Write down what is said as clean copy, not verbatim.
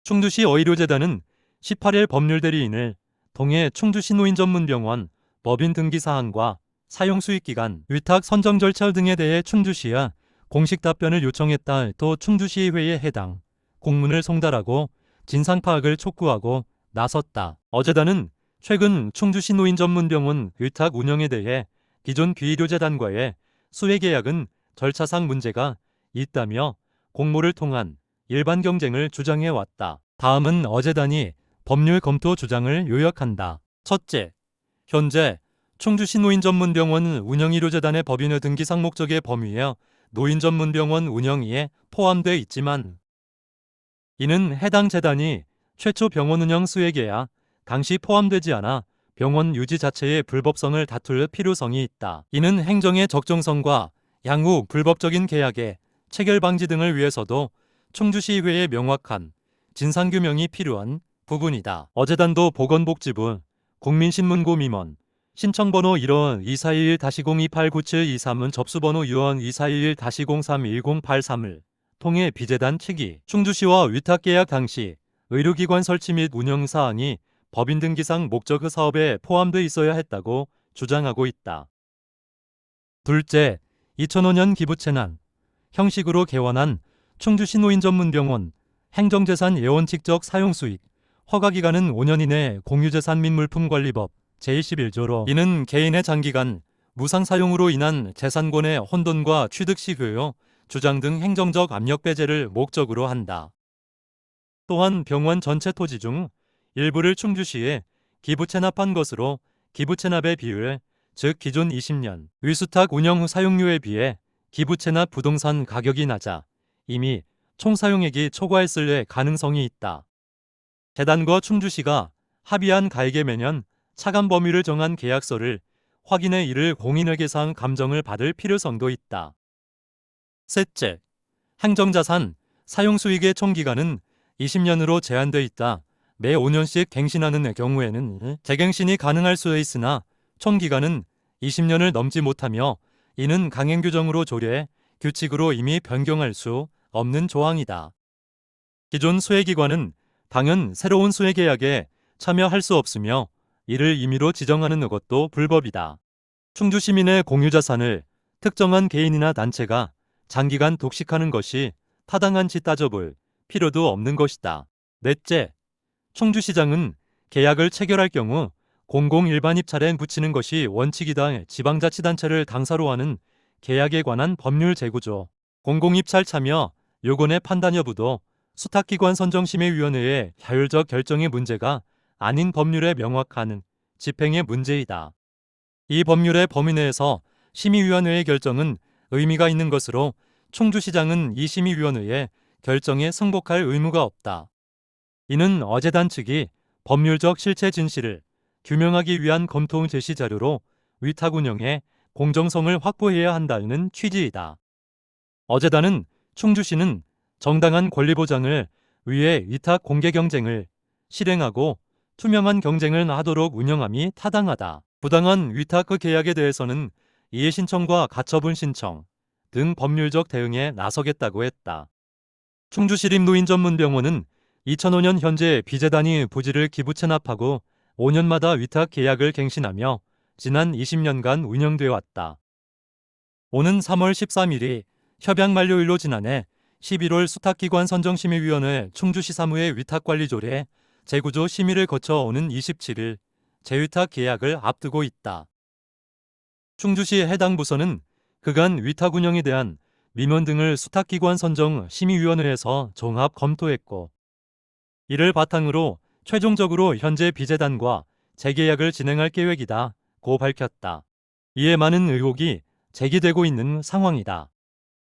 충주시 의료재단은 18일 법률대리인을 통해 충주시 노인전문병원 법인 등기 사항과 사용 수익 기간, 위탁 선정 절차 등에 대해 충주시와 공식 답변을 요청했다. 또 충주시의회에 해당 공문을 송달하고 진상 파악을 촉구하고 나섰다. 의재단은 최근 충주시 노인전문병원 위탁 운영에 대해 기존 귀의료재단과의 수혜 계약은 절차상 문제가 있다며 공모를 통한 일반 경쟁을 주장해 왔다. 다음은 의재단이 법률 검토 주장을 요약한다. 첫째, 현재 충주시 노인전문병원 운영의료재단의 법인의 등기상 목적의 범위에 노인전문병원 운영위에 포함되어 있지만 이는 해당 재단이 최초 병원 운영 수혜계약 당시 포함되지 않아 병원 유지 자체의 불법성을 다툴 필요성이 있다. 이는 행정의 적정성과 향후 불법적인 계약의 체결 방지 등을 위해서도 충주시의회의 명확한 진상규명이 필요한 부분이다. 의재단도 보건복지부 국민신문고 민원 신청번호 1원 2421-02897223은 접수번호 6원 2421-031083을 통해 비재단 측이 충주시와 위탁계약 당시 의료기관 설치 및 운영사항이 법인 등기상 목적 그 사업에 포함되어 있어야 했다고 주장하고 있다. 둘째, 2005년 기부채납 형식으로 개원한 충주시 노인전문병원 행정재산 예원칙적 사용수익 허가기간은 5년 이내 공유재산 및 물품관리법 제21조로 이는 개인의 장기간 무상사용으로 인한 재산권의 혼돈과 취득시효 주장 등 행정적 압력 배제를 목적으로 한다. 또한 병원 전체 토지 중 일부를 충주시에 기부채납한 것으로 기부채납의 비율, 즉 기존 20년 위수탁 운영 후 사용료에 비해 기부채납 부동산 가격이 낮아 이미 총사용액이 초과했을 가능성이 있다. 재단과 충주시가 합의한 가액에 매년 차감 범위를 정한 계약서를 확인해 이를 공인회계상 감정을 받을 필요성도 있다. 셋째, 행정자산 사용수익의 총기간은 20년으로 제한돼 있다. 매 5년씩 갱신하는 경우에는 재갱신이 가능할 수 있으나 총기간은 20년을 넘지 못하며 이는 강행규정으로 조례, 규칙으로 이미 변경할 수 없는 조항이다. 기존 수혜기관은 당연 새로운 수혜계약에 참여할 수 없으며 이를 임의로 지정하는 것도 불법이다. 충주시민의 공유자산을 특정한 개인이나 단체가 장기간 독식하는 것이 타당한지 따져볼 필요도 없는 것이다. 넷째, 충주시장은 계약을 체결할 경우 공공일반 입찰에 붙이는 것이 원칙이다. 지방자치단체를 당사로 하는 계약에 관한 법률 제구조, 공공입찰 참여 요건의 판단 여부도 수탁기관 선정심의위원회의 자율적 결정의 문제가 아닌 법률의 명확한 집행의 문제이다. 이 법률의 범위 내에서 심의위원회의 결정은 의미가 있는 것으로 충주시장은 이 심의위원회의 결정에 승복할 의무가 없다. 이는 의재단 측이 법률적 실체 진실을 규명하기 위한 검토 제시 자료로 위탁 운영의 공정성을 확보해야 한다는 취지이다. 의재단은 충주시는 정당한 권리 보장을 위해 위탁 공개 경쟁을 실행하고 투명한 경쟁을 하도록 운영함이 타당하다. 부당한 위탁 계약에 대해서는 이해 신청과 가처분 신청 등 법률적 대응에 나서겠다고 했다. 충주시립노인전문병원은 2005년 현재 비재단이 부지를 기부채납하고 5년마다 위탁 계약을 갱신하며 지난 20년간 운영되어 왔다. 오는 3월 13일이 협약 만료일로 지난해 11월 수탁기관 선정심의위원회 충주시 사무의 위탁관리조례 재구조 심의를 거쳐 오는 27일 재위탁 계약을 앞두고 있다. 충주시 해당 부서는 그간 위탁 운영에 대한 민원 등을 수탁기관 선정 심의위원회에서 종합 검토했고 이를 바탕으로 최종적으로 현재 비재단과 재계약을 진행할 계획이다 고 밝혔다. 이에 많은 의혹이 제기되고 있는 상황이다.